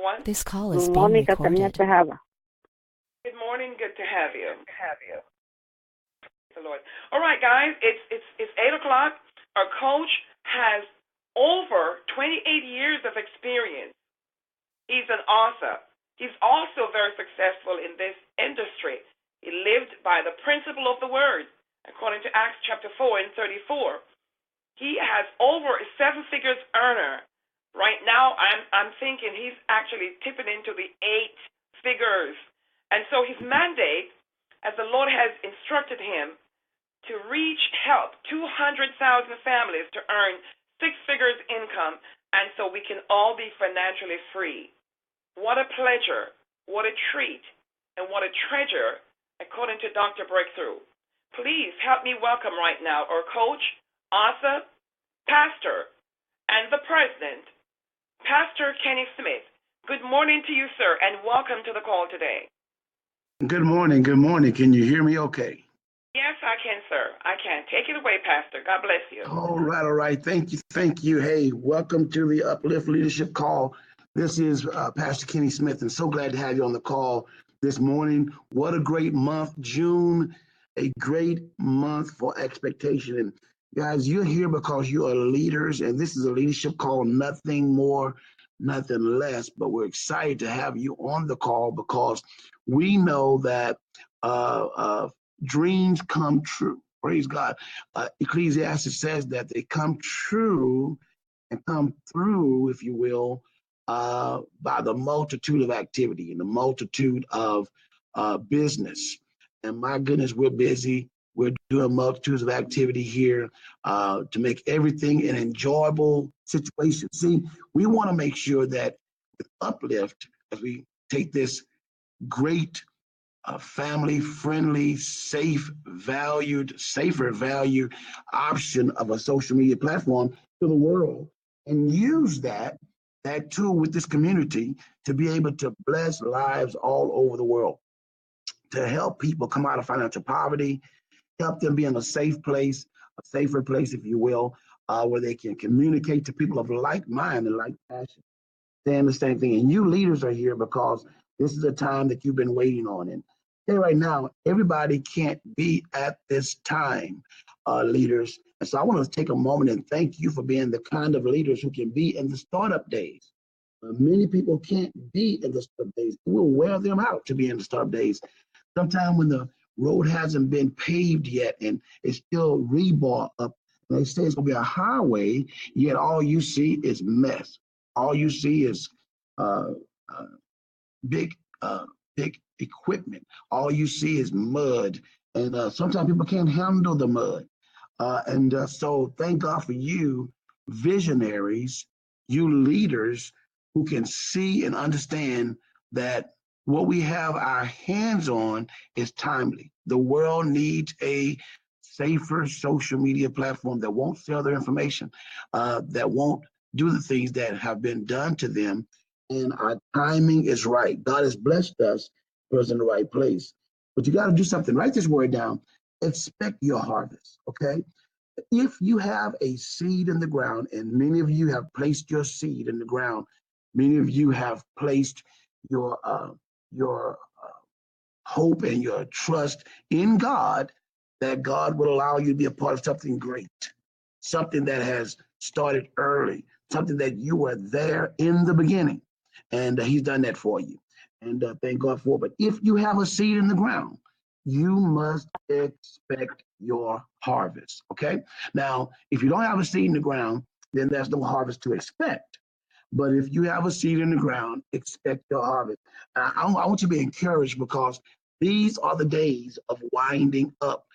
everyone. This call is being Mónica también recorded. te habla. Good morning. Good to have you. Praise the Lord. All right, guys. It's 8:00. Our coach has over 28 years of experience. He's an author. He's also very successful in this industry. He lived by the principle of the word, according to Acts chapter 4 and 34. He has over a 7 figures earner. Right now, I'm thinking he's actually tipping into the 8 figures. And so his mandate, as the Lord has instructed him, to help 200,000 families to earn 6 figures income, and so we can all be financially free. What a pleasure, what a treat, and what a treasure, according to Dr. Breakthrough. Please help me welcome right now our coach, author, pastor, and the president, Pastor Kenny Smith. Good morning to you, sir, and welcome to the call today. Good morning. Good morning. Can you hear me okay? Yes, I can, sir. I can. Take it away, Pastor. God bless you. All right. All right. Thank you. Thank you. Hey, welcome to the Uplift Leadership Call. This is Pastor Kenny Smith, and so glad to have you on the call this morning. What a great month, June, a great month for expectation. And guys, you're here because you are leaders, and this is a leadership call, nothing more, nothing less. But we're excited to have you on the call because we know that dreams come true. Praise God. Ecclesiastes says that they come true and come through, if you will, by the multitude of activity and the multitude of business. And my goodness, we're busy. We're doing multitudes of activity here to make everything an enjoyable situation. See, we want to make sure that with Uplyftt, as we take this great family-friendly, safer value option of a social media platform to the world, and use that tool with this community to be able to bless lives all over the world, to help people come out of financial poverty, help them be in a safe place, a safer place, if you will, where they can communicate to people of like mind and like passion, saying the same thing. And you leaders are here because this is a time that you've been waiting on. And right now, everybody can't be at this time, leaders. And so I want to take a moment and thank you for being the kind of leaders who can be in the startup days. Many people can't be in the startup days. We'll wear them out to be in the startup days. Sometimes when the road hasn't been paved yet and it's still rebar up, and they say it's going to be a highway, yet all you see is mess. All you see is big equipment. All you see is mud, and sometimes people can't handle the mud. So thank God for you, visionaries, you leaders who can see and understand that what we have our hands on is timely. The world needs a safer social media platform that won't sell their information, that won't do the things that have been done to them. And our timing is right. God has blessed us, put us in the right place. But you got to do something. Write this word down. Expect your harvest, okay? If you have a seed in the ground, and many of you have placed your seed in the ground, many of you have placed your hope and your trust in God, that God will allow you to be a part of something great, something that has started early, something that you were there in the beginning. And he's done that for you. And thank God for it. But if you have a seed in the ground, you must expect your harvest, okay? Now, if you don't have a seed in the ground, then there's no harvest to expect. But if you have a seed in the ground, expect your harvest. I want you to be encouraged because these are the days of winding up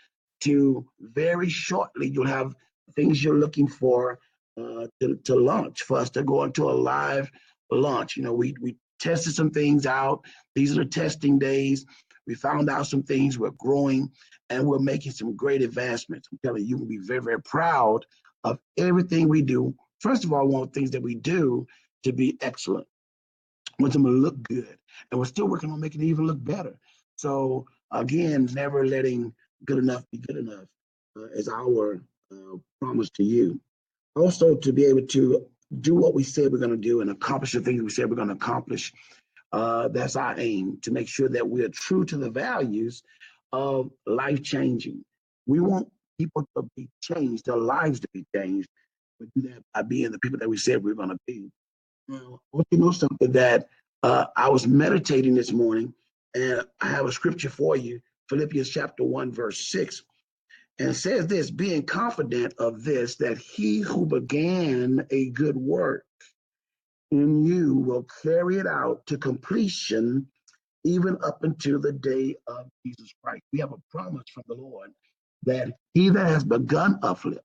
to very shortly. You'll have things you're looking for to launch, for us to go into a live launch. You know, we tested some things out. These are the testing days. We found out some things. We're growing and we're making some great advancements. I'm telling you, you can be very, very proud of everything we do. First of all, we want things that we do to be excellent. We want them to look good. And we're still working on making it even look better. So again, never letting good enough be good enough is our promise to you. Also, to be able to do what we said we're going to do and accomplish the things we said we're going to accomplish. That's our aim, to make sure that we are true to the values of life changing. We want people to be changed, their lives to be changed. We do that by being the people that we said we're going to be. Now, I want you to know something that I was meditating this morning, and I have a scripture for you, Philippians chapter 1, verse 6. And it says this, being confident of this, that he who began a good work in you will carry it out to completion, even up until the day of Jesus Christ. We have a promise from the Lord that he that has begun uplift,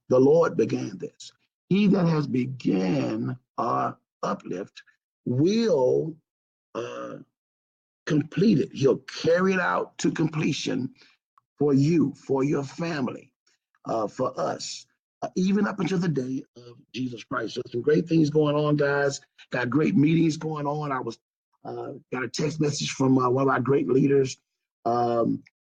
the Lord began this. He that has began uplift will complete it. He'll carry it out to completion for you, for your family, for us, even up until the day of Jesus Christ. So some great things going on, guys. Got great meetings going on. I was got a text message from one of our great leaders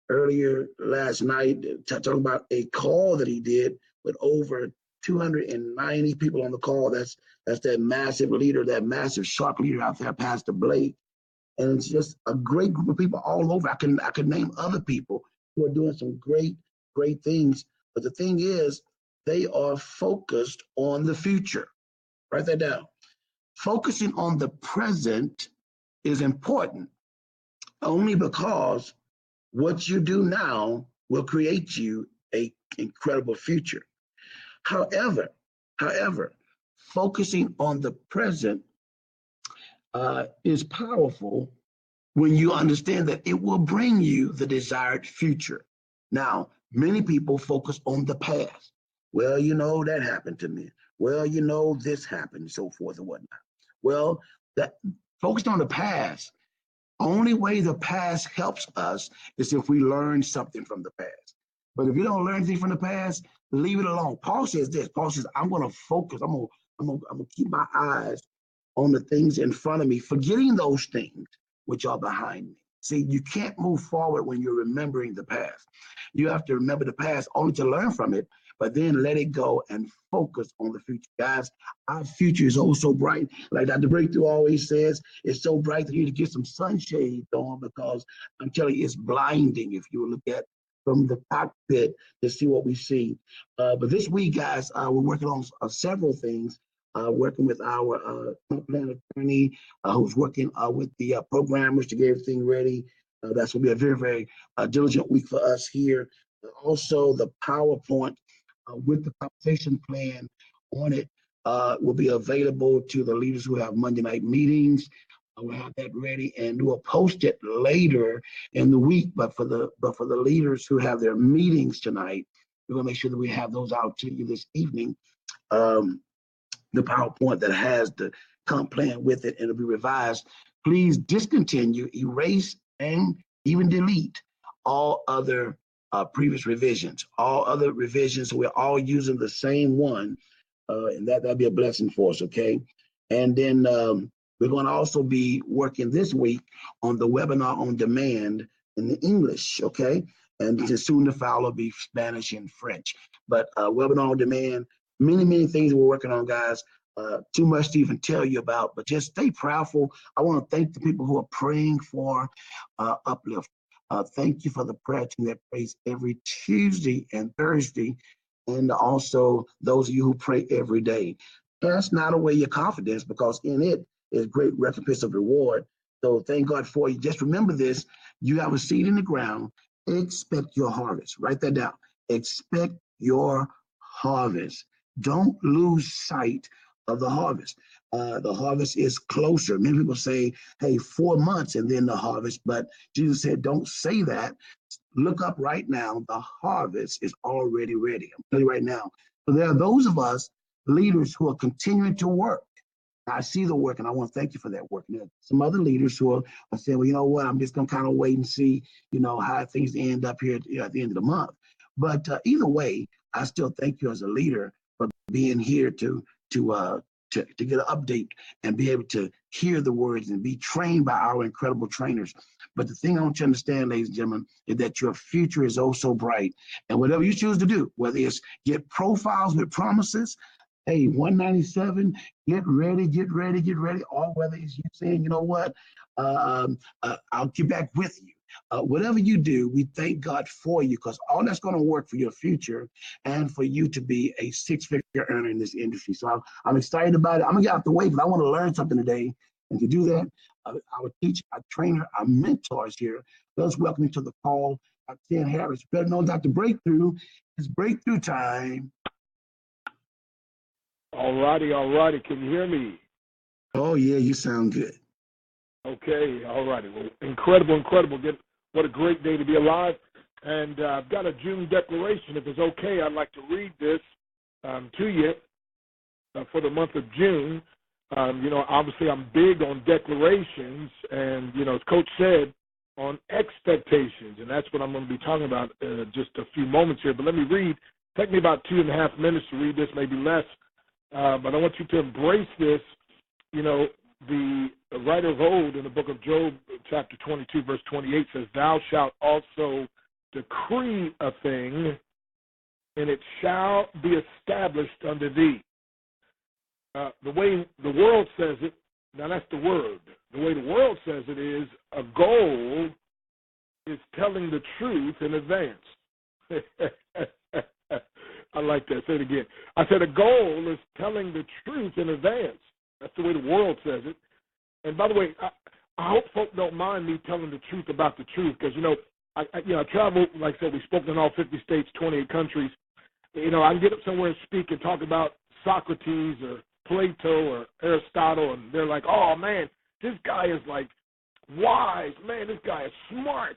earlier last night talking about a call that he did with over 290 people on the call. That's that massive leader, that massive shark leader out there, Pastor Blake. And it's just a great group of people all over. I could name other people who are doing some great things. But the thing is, they are focused on the future. Write that down. Focusing on the present is important only because what you do now will create you an incredible future. However, focusing on the present is powerful when you understand that it will bring you the desired future. Now, many people focus on the past. Well, that happened to me. Well, this happened, so forth and whatnot. Well, that focused on the past, only way the past helps us is if we learn something from the past. But if you don't learn anything from the past, leave it alone. Paul says this. Paul says, I'm going to focus. I'm going to keep my eyes on the things in front of me, forgetting those things which are behind me. See, you can't move forward when you're remembering the past. You have to remember the past only to learn from it, but then let it go and focus on the future. Guys, our future is oh so bright. Like Dr. Breakthrough always says, it's so bright that you need to get some sunshades on, because I'm telling you, it's blinding if you look at from the cockpit to see what we see. But this week, guys, we're working on several things. Working with our plan attorney who's working with the programmers to get everything ready. That's going to be a very, very diligent week for us here. Also, the PowerPoint with the compensation plan on it will be available to the leaders who have Monday night meetings. We'll have that ready, and we'll post it later in the week. But for the leaders who have their meetings tonight, we're going to make sure that we have those out to you this evening. The PowerPoint that has the comp plan with it, and it'll be revised. Please discontinue, erase, and even delete all other previous revisions. All other revisions, so we're all using the same one, and that'll be a blessing for us, okay? And then we're going to also be working this week on the webinar on demand in the English, okay? And soon to follow will be Spanish and French. But webinar on demand, many things we're working on, guys. Too much to even tell you about, but just stay prayerful. I want to thank the people who are praying for Uplyfft. Thank you for the prayer team that prays every Tuesday and Thursday, and also those of you who pray every day. Cast not away your confidence, because in it is great recompense of reward. So thank God for you. Just remember this: you have a seed in the ground. Expect your harvest. Write that down. Expect your harvest. Don't lose sight of the harvest. The harvest is closer. Many people say, hey, 4 months and then the harvest, but Jesus said, don't say that. Look up right now. The harvest is already ready. I'm telling you right now. So there are those of us, leaders, who are continuing to work. I see the work, and I want to thank you for that work. Now, some other leaders who are saying, well, you know what, I'm just going to kind of wait and see, how things end up here at the end of the month. But either way, I still thank you as a leader for being here to get an update and be able to hear the words and be trained by our incredible trainers. But the thing I want you to understand, ladies and gentlemen, is that your future is oh so bright. And whatever you choose to do, whether it's get profiles with promises, Hey, 197, get ready, get ready, get ready. All weather is you saying, you know what? I'll get back with you. Whatever you do, we thank God for you because all that's going to work for your future and for you to be a six-figure earner in this industry. So I'm excited about it. I'm going to get out the way because I want to learn something today. And to do that, our teacher, our trainer, our mentors here, let's welcome to the call, Ken Harris, better known Dr. Breakthrough. It's breakthrough time. All righty. Can you hear me? Oh, yeah, you sound good. Okay, all righty. Well, incredible. What a great day to be alive. And I've got a June declaration. If it's okay, I'd like to read this to you for the month of June. Obviously I'm big on declarations and, as Coach said, on expectations. And that's what I'm going to be talking about just a few moments here. But let me read. Take me about 2.5 minutes to read this, maybe less. But I want you to embrace this. The writer of old in the book of Job, chapter 22, verse 28 says, "Thou shalt also decree a thing, and it shall be established unto thee." The way the world says it, now that's the word. The way the world says it is a goal is telling the truth in advance. I like that. Say it again. I said a goal is telling the truth in advance. That's the way the world says it. And by the way, I hope folk don't mind me telling the truth about the truth because, I travel, like I said, we've spoken in all 50 states, 28 countries. I can get up somewhere and speak and talk about Socrates or Plato or Aristotle, and they're like, oh, man, this guy is like wise. Man, this guy is smart.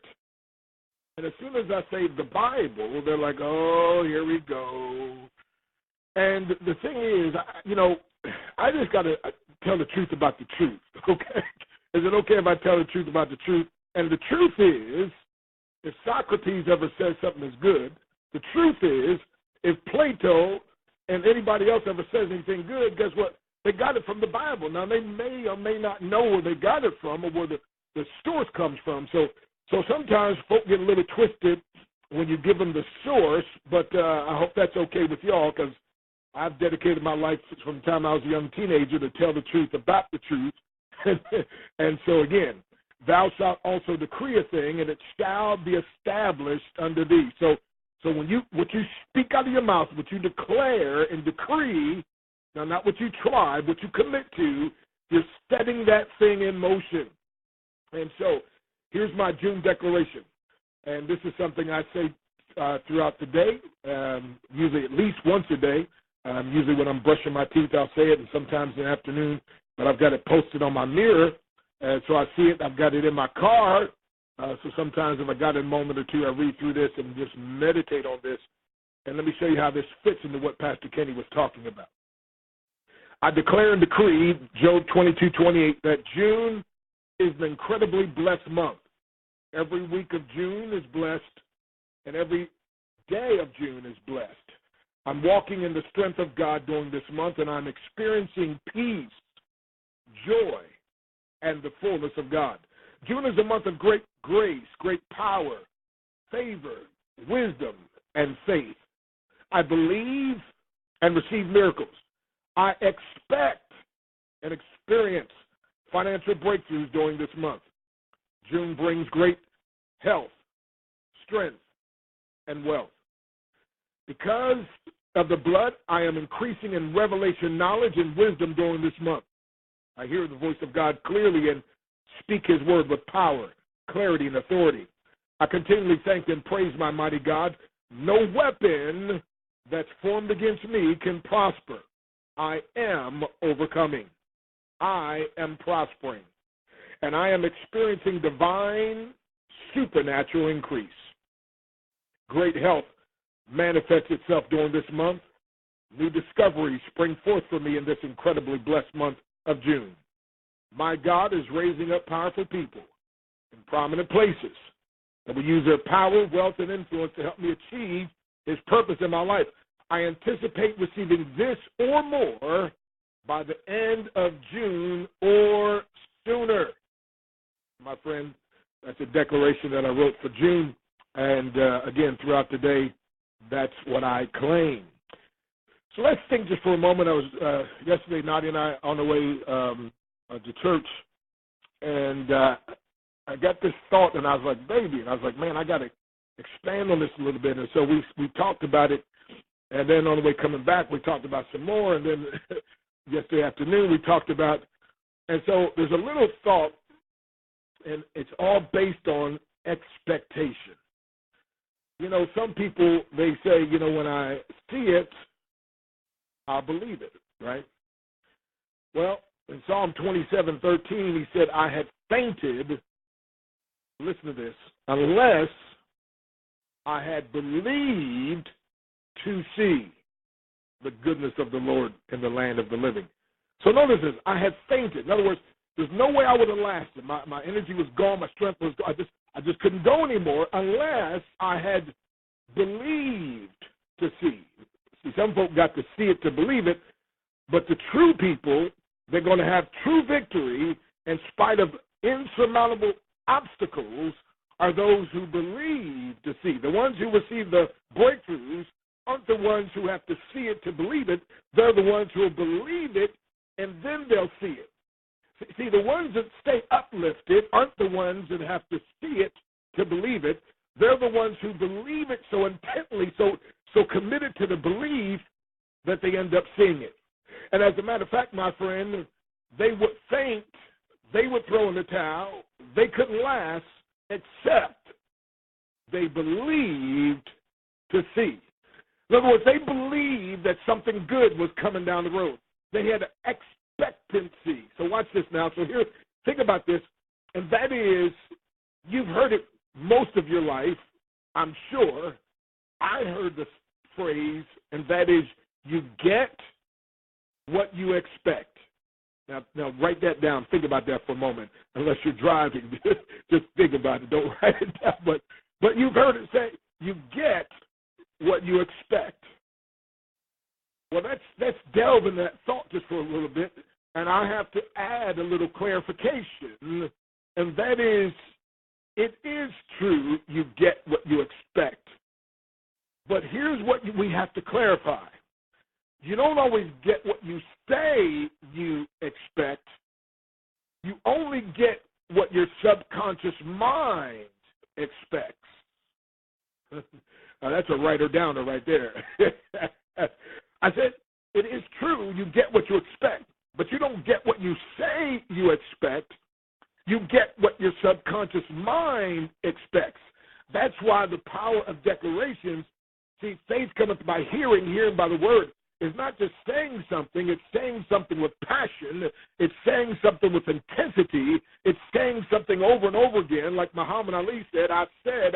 And as soon as I say the Bible, they're like, oh, here we go. And the thing is, I just got to tell the truth about the truth, okay? Is it okay if I tell the truth about the truth? And the truth is, if Socrates ever says something is good, the truth is, if Plato and anybody else ever says anything good, guess what? They got it from the Bible. Now, they may or may not know where they got it from or where the source comes from. So sometimes folk get a little twisted when you give them the source, but I hope that's okay with y'all because I've dedicated my life from the time I was a young teenager to tell the truth about the truth. And so, again, thou shalt also decree a thing, and it shall be established unto thee. So what you speak out of your mouth, what you declare and decree, now not what you try, what you commit to, you're setting that thing in motion. And so here's my June declaration. And this is something I say throughout the day, usually at least once a day. Usually when I'm brushing my teeth, I'll say it, and sometimes in the afternoon. But I've got it posted on my mirror, so I see it. I've got it in my car. So sometimes if I got a moment or two, I read through this and just meditate on this. And let me show you how this fits into what Pastor Kenny was talking about. I declare and decree, Job 22:28, that June is an incredibly blessed month. Every week of June is blessed, and every day of June is blessed. I'm walking in the strength of God during this month, and I'm experiencing peace, joy, and the fullness of God. June is a month of great grace, great power, favor, wisdom, and faith. I believe and receive miracles. I expect and experience financial breakthroughs during this month. June brings great health, strength, and wealth. Because of the blood, I am increasing in revelation knowledge and wisdom during this month. I hear the voice of God clearly and speak his word with power, clarity, and authority. I continually thank and praise my mighty God. No weapon that's formed against me can prosper. I am overcoming. I am prospering. And I am experiencing divine supernatural increase. Great health manifests itself during this month. New discoveries spring forth for me in this incredibly blessed month of June. My God is raising up powerful people in prominent places that will use their power, wealth, and influence to help me achieve his purpose in my life. I anticipate receiving this or more by the end of June or sooner. My friend, that's a declaration that I wrote for June. And again, throughout the day, that's what I claim. So let's think just for a moment. I was yesterday, Nadia and I on the way to church, and I got this thought, and I was like, baby, and I was like, man, I got to expand on this a little bit. And so we talked about it, and then on the way coming back, we talked about some more, and then yesterday afternoon we talked about, and so there's a little thought, and it's all based on expectation. You know, some people, they say, you know, when I see it, I'll believe it, right? Well, in Psalm 27:13, he said, I had fainted, listen to this, unless I had believed to see the goodness of the Lord in the land of the living. So notice this, I had fainted. In other words, there's no way I would have lasted. My energy was gone, my strength was gone. I just couldn't go anymore unless I had believed to see. See, some folk got to see it to believe it, but the true people, they're going to have true victory in spite of insurmountable obstacles, are those who believe to see. The ones who receive the breakthroughs aren't the ones who have to see it to believe it. They're the ones who will believe it, and then they'll see it. See, the ones that stay uplifted aren't the ones that have to see it to believe it. They're the ones who believe it so intently, so committed to the belief that they end up seeing it. And as a matter of fact, my friend, they would faint, they would throw in the towel, they couldn't last except they believed to see. In other words, they believed that something good was coming down the road. They had expectancy. So watch this now. So here, think about this, and that is, you've heard it most of your life, I'm sure. I heard the phrase, and that is, you get what you expect. Now write that down. Think about that for a moment. Unless you're driving, just think about it. Don't write it down. But you've heard it say, you get what you expect. Well, let's delve in that thought just for a little bit, and I have to add a little clarification, and that is, it is true you get what you expect. But here's what we have to clarify. You don't always get what you say you expect. You only get what your subconscious mind expects. Now, that's a writer-downer right there. I said, it is true you get what you expect, but you don't get what you say you expect. You get what your subconscious mind expects. That's why the power of declarations, see, faith cometh by hearing, hearing by the word. It's not just saying something, it's saying something with passion, it's saying something with intensity, it's saying something over and over again. Like Muhammad Ali said I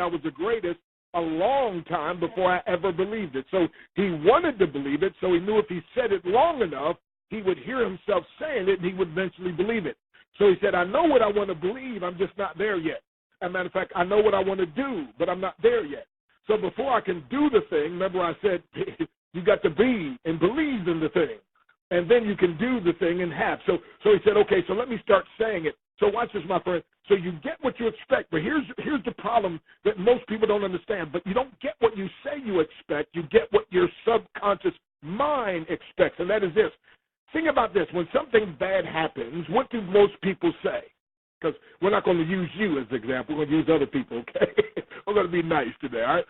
was the greatest a long time before I ever believed it. So he wanted to believe it, so he knew if he said it long enough, he would hear himself saying it, and he would eventually believe it. So he said, I know what I want to believe, I'm just not there yet. As a matter of fact, I know what I want to do, but I'm not there yet. So before I can do the thing, remember I said, you got to be and believe in the thing, and then you can do the thing and have. So he said, okay, so let me start saying it. So watch this, my friend. So you get what you expect, but here's the problem that most people don't understand. But you don't get what you say you expect. You get what your subconscious mind expects, and that is this. Think about this. When something bad happens, what do most people say? Because we're not going to use you as an example. We're going to use other people, okay? We're going to be nice today, all right?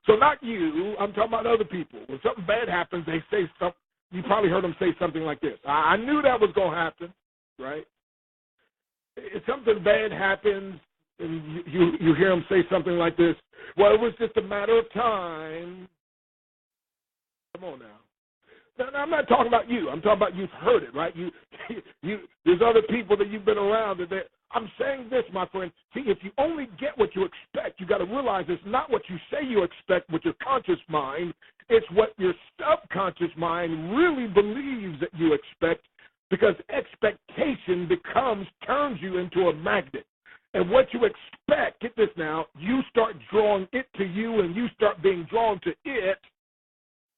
So not you. I'm talking about other people. When something bad happens, they say something. You probably heard them say something like this. I knew that was going to happen, right? If something bad happens and you hear them say something like this, well, it was just a matter of time. Come on now. Now, I'm not talking about you. I'm talking about you've heard it, right? There's other people that you've been around. I'm saying this, my friend. See, if you only get what you expect, you got to realize it's not what you say you expect with your conscious mind. It's what your subconscious mind really believes that you expect, because expectation turns you into a magnet. And what you expect, get this now, you start drawing it to you, and you start being drawn to it.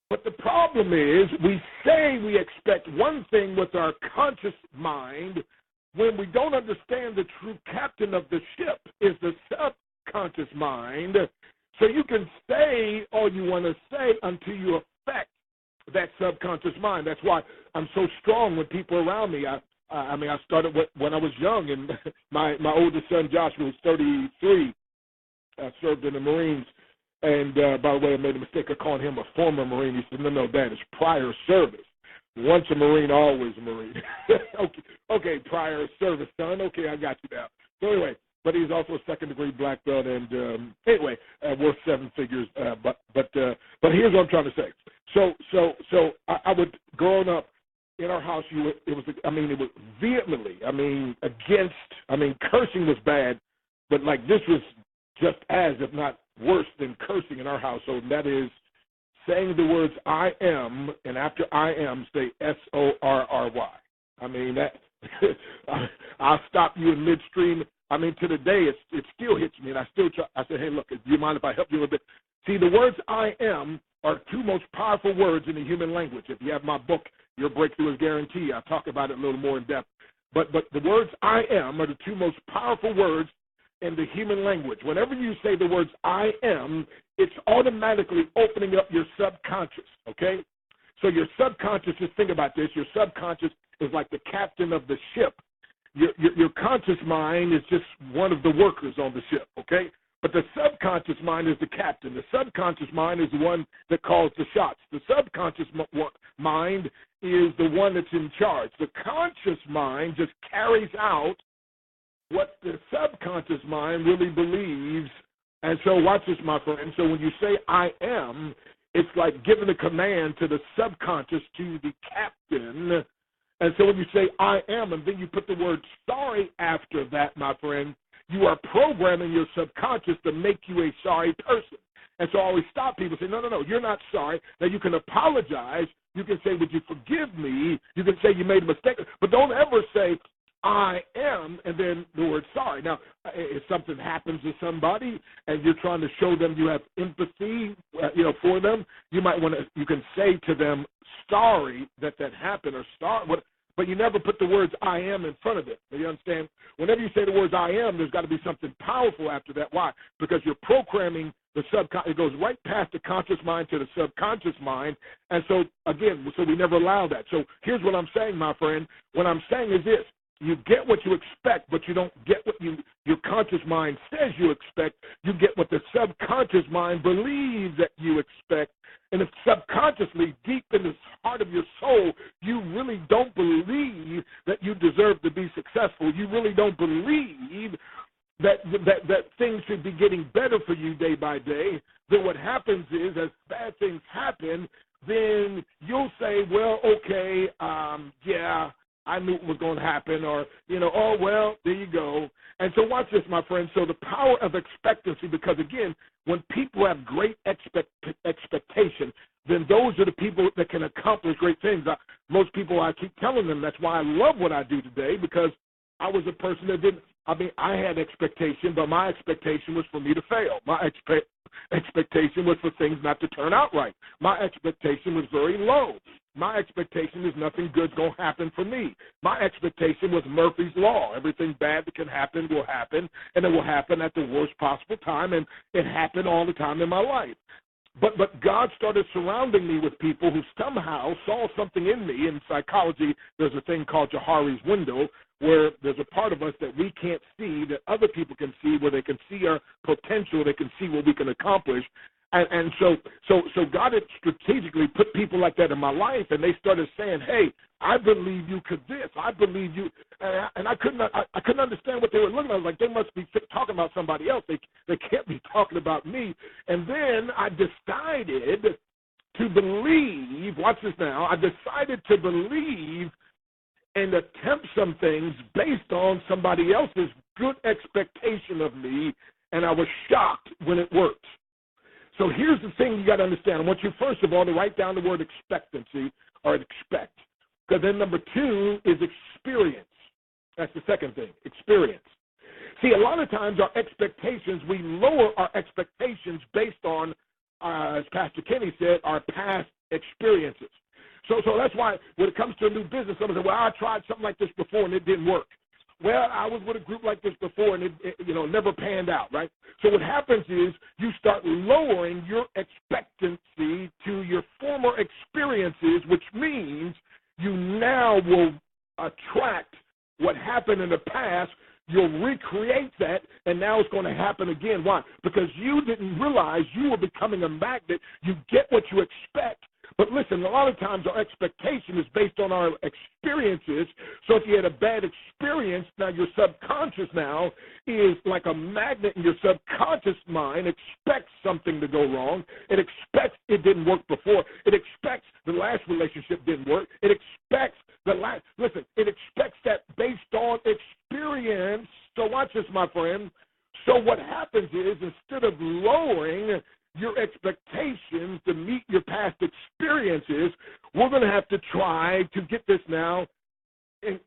But the problem is, we say we expect one thing with our conscious mind when we don't understand the true captain of the ship is the subconscious mind. So you can say all you want to say until you affect that subconscious mind. That's why I'm so strong with people around me. I mean, I started when I was young, and my oldest son, Joshua, was 33, served in the Marines. And, by the way, I made a mistake of calling him a former Marine. He said, no, Dad, it's prior service. Once a Marine, always a Marine. okay, prior service, son. Okay, I got you now. So anyway, but he's also a second-degree black belt, and anyway, worth 7 figures. But here's what I'm trying to say. So I would, growing up in our house, it was vehemently, against, cursing was bad, but like this was just as, if not worse than cursing in our household, and that is saying the words I am, and after I am, say S-O-R-R-Y. I mean, that I'll stop you in midstream. I mean, to the day, it still hits me, and I still try. I said, hey, look, do you mind if I help you a little bit? See, the words I am are 2 most powerful words in the human language. If you have my book, Your Breakthrough is Guaranteed, I talk about it a little more in depth. But the words I am are the 2 most powerful words in the human language. Whenever you say the words I am, it's automatically opening up your subconscious, okay? So your subconscious, just think about this, your subconscious is like the captain of the ship. Your conscious mind is just one of the workers on the ship, okay? But the subconscious mind is the captain. The subconscious mind is the one that calls the shots. The subconscious mind is the one that's in charge. The conscious mind just carries out what the subconscious mind really believes. And so watch this, my friend. So when you say I am, it's like giving a command to the subconscious, to the captain. And so when you say I am, and then you put the word sorry after that, my friend, you are programming your subconscious to make you a sorry person. And so I always stop people and say, no, you're not sorry. Now you can apologize. You can say, would you forgive me? You can say you made a mistake. But don't ever say, I am, and then the word sorry. Now, if something happens to somebody and you're trying to show them you have empathy, for them, you can say to them, sorry that happened, or sorry, but you never put the words I am in front of it. You understand? Whenever you say the words I am, there's got to be something powerful after that. Why? Because you're programming the subconscious. It goes right past the conscious mind to the subconscious mind. And so, again, we never allow that. So here's what I'm saying, my friend. What I'm saying is this. You get what you expect, but you don't get what your conscious mind says you expect. You get what the subconscious mind believes that you expect. And if subconsciously, deep in the heart of your soul, you really don't believe that you deserve to be successful, you really don't believe that things should be getting better for you day by day, then what happens is, as bad things happen, then you'll say, well, okay, yeah, I knew it was going to happen, or, oh, well, there you go. And so watch this, my friend. So the power of expectancy, because, again, when people have great expectation, then those are the people that can accomplish great things. Most people, I keep telling them, that's why I love what I do today, because I was a person that I had expectation, but my expectation was for me to fail. My expectation was for things not to turn out right. My expectation was very low. My expectation is nothing good's going to happen for me. My expectation was Murphy's Law. Everything bad that can happen will happen, and it will happen at the worst possible time, and it happened all the time in my life. But God started surrounding me with people who somehow saw something in me. In psychology, there's a thing called Johari's window, where there's a part of us that we can't see that other people can see, where they can see our potential, they can see what we can accomplish. And so God had strategically put people like that in my life, and they started saying, hey, I believe you could this. I believe you. And I couldn't understand what they were looking at. I was like, they must be talking about somebody else. They can't be talking about me. And then I decided to believe, watch this now, I decided to believe and attempt some things based on somebody else's good expectation of me, and I was shocked when it worked. So here's the thing you got to understand. I want you, first of all, to write down the word expectancy, or expect. Because then number 2 is experience. That's the second thing, experience. See, a lot of times our expectations, we lower our expectations based on, as Pastor Kenny said, our past experiences. So that's why when it comes to a new business, someone says, well, I tried something like this before and it didn't work. well, I was with a group like this before, and it never panned out, right? So what happens is you start lowering your expectancy to your former experiences, which means you now will attract what happened in the past. You'll recreate that, and now it's going to happen again. Why? Because you didn't realize you were becoming a magnet. You get what you expect. But listen, a lot of times our expectation is based on our experiences. So if you had a bad experience, now your subconscious now is like a magnet, and your subconscious mind expects something to go wrong. It expects it didn't work before. It expects the last relationship didn't work. It expects it expects that based on experience. So watch this, my friend. So what happens is, instead of lowering your expectations to meet your past experiences, we're going to have to try to get this now and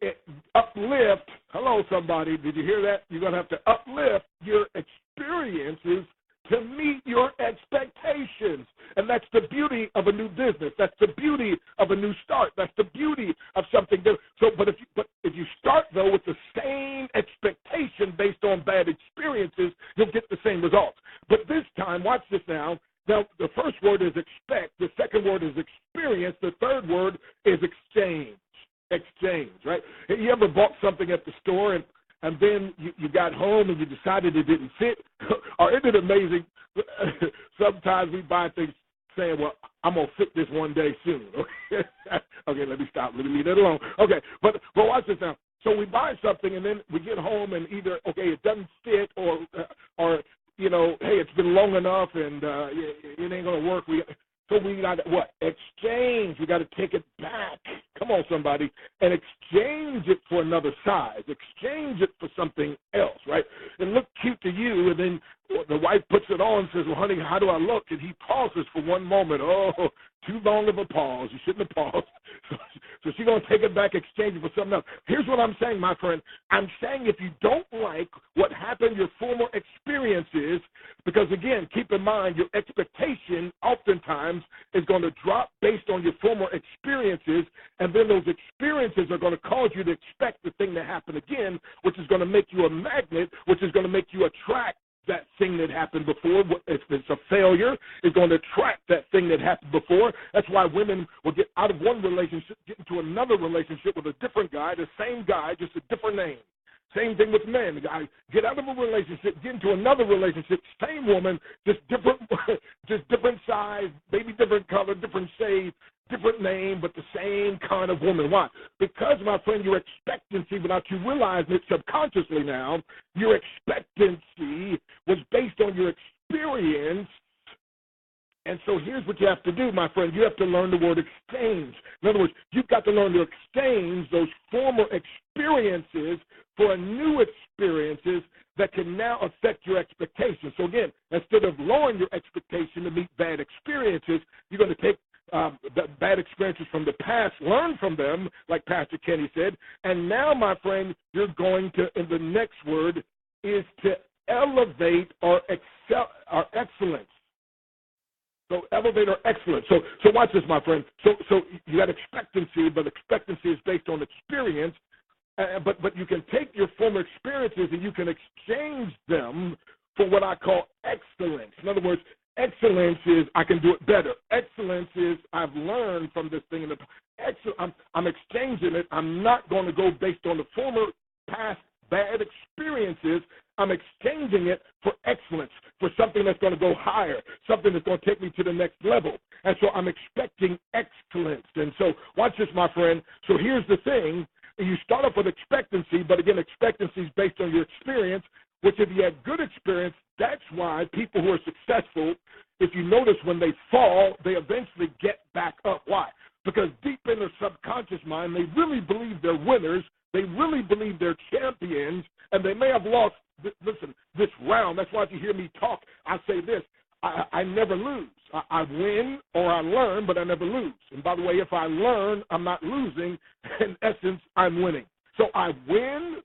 uplift. Hello, somebody. Did you hear that? You're going to have to uplift your experiences to meet your expectations. And that's the beauty of a new business. That's the beauty of a new start. That's the beauty of something different. But if you start, though, with the same expectation based on bad experiences, you'll get the same results. But this time, watch this now. Now, the first word is expect. The second word is experience. The third word is exchange. Exchange, right? You ever bought something at the store and then you got home and you decided it didn't fit? Or isn't it amazing? Sometimes we buy things saying, well, I'm going to fit this one day soon. Okay, let me stop. Let me leave that alone. Okay, but watch this now. So we buy something and then we get home and either, okay, it doesn't fit or hey, it's been long enough and it ain't going to work. So we got to, what? Exchange. We got to take it back. Come on, somebody. And exchange it for another size. Exchange it for something else, right? It looked cute to you, and then the wife puts it on and says, well, honey, how do I look? And he pauses for one moment. Oh, too long of a pause. You shouldn't have paused. So she's going to take it back, exchange it for something else. Here's what I'm saying, my friend. I'm saying if you don't like what happened, your former experiences, because, again, keep in mind your expectation oftentimes is going to drop based on your former experiences, and then those experiences are going to cause you to expect the thing to happen again, which is going to make you a magnet, which is going to make you attract that thing that happened before. If it's a failure, it's going to attract that thing that happened before. That's why women will get out of one relationship, get into another relationship with a different guy, the same guy, just a different name. Same thing with men. The guy get out of a relationship, get into another relationship, same woman, just different size, maybe different color, different shade, different name, but the same kind of woman. Why? Because, my friend, your expectancy, without you realizing it subconsciously now, your expectancy was based on your experience. And so here's what you have to do, my friend. You have to learn the word exchange. In other words, you've got to learn to exchange those former experiences for new experiences that can now affect your expectations. So, again, instead of lowering your expectation to meet bad experiences, you're going to take the bad experiences from the past, learn from them, like Pastor Kenny said, and now, my friend, you're going to, and the next word is to elevate or excellence. So elevate or excellence. So watch this, my friend. So you got expectancy, but expectancy is based on experience. But you can take your former experiences and you can exchange them for what I call excellence. In other words, excellence is I can do it better. Excellence is I've learned from this thing in the past. I'm exchanging it. I'm not going to go based on the former past bad experiences. I'm exchanging it for excellence, for something that's going to go higher, something that's going to take me to the next level. And so I'm expecting excellence. And so watch this, my friend. So here's the thing. You start off with expectancy, but again, expectancy is based on your experience, which if you have good experience, that's why people who are successful, if you notice when they fall, they eventually get back up. Why? Because deep in their subconscious mind, they really believe they're winners. They really believe they're champions, and they may have lost, this round. That's why if you hear me talk, I say this. I never lose. I win or I learn, but I never lose. And by the way, if I learn, I'm not losing. In essence, I'm winning. So I win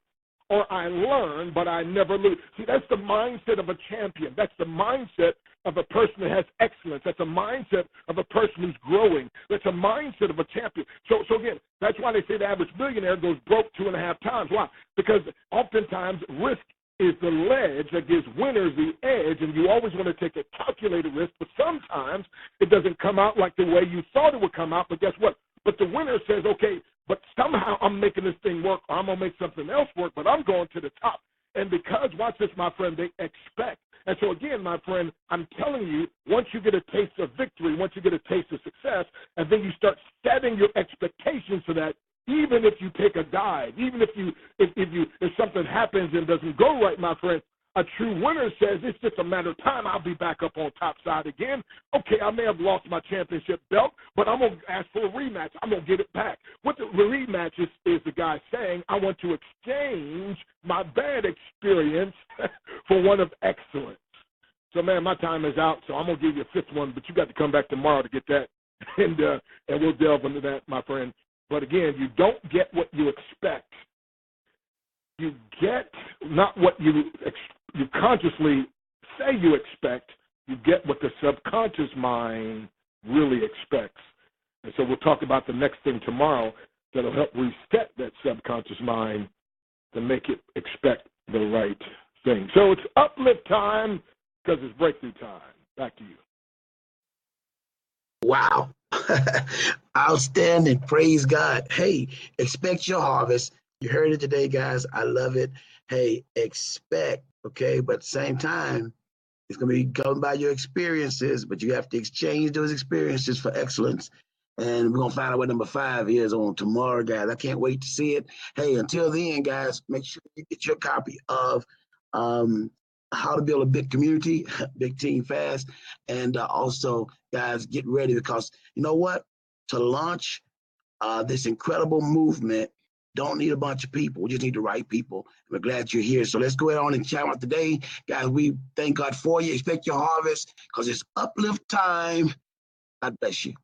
or I learn, but I never lose. See, that's the mindset of a champion. That's the mindset of a person that has excellence. That's a mindset of a person who's growing. That's a mindset of a champion. So again, that's why they say the average millionaire goes broke 2.5 times. Why? Because oftentimes risk is the ledge that gives winners the edge, and you always want to take a calculated risk, but sometimes it doesn't come out like the way you thought it would come out, but guess what? But the winner says, okay, but somehow I'm making this thing work, or I'm going to make something else work, but I'm going to the top. And because, watch this, my friend, they expect. And so, again, my friend, I'm telling you, once you get a taste of victory, once you get a taste of success, and then you start setting your expectations for that, even if you take a dive, even if something happens and doesn't go right, my friend, a true winner says it's just a matter of time. I'll be back up on top side again. Okay, I may have lost my championship belt, but I'm going to ask for a rematch. I'm going to get it back. What the rematch is the guy saying, I want to exchange my bad experience for one of excellence. So, man, my time is out, so I'm going to give you a fifth one, but you got to come back tomorrow to get that, and we'll delve into that, my friend. But, again, you don't get what you expect. You get not what you consciously say you expect. You get what the subconscious mind really expects. And so we'll talk about the next thing tomorrow that'll help reset that subconscious mind to make it expect the right thing. So it's uplift time because it's breakthrough time. Back to you. Wow. Outstanding. Praise God. Hey, expect your harvest. You heard it today, guys. I love it. Hey, expect, okay? But at the same time, it's going to be governed by your experiences, but you have to exchange those experiences for excellence. And we're going to find out what number 5 is on tomorrow, guys. I can't wait to see it. Hey, until then, guys, make sure you get your copy of How to Build a Big Community, Big Team Fast. And also, guys, get ready because you know what? To launch this incredible movement, don't need a bunch of people. We just need the right people. We're glad you're here. So let's go ahead on and chat out today. Guys, we thank God for you. Expect your harvest because it's uplift time. God bless you.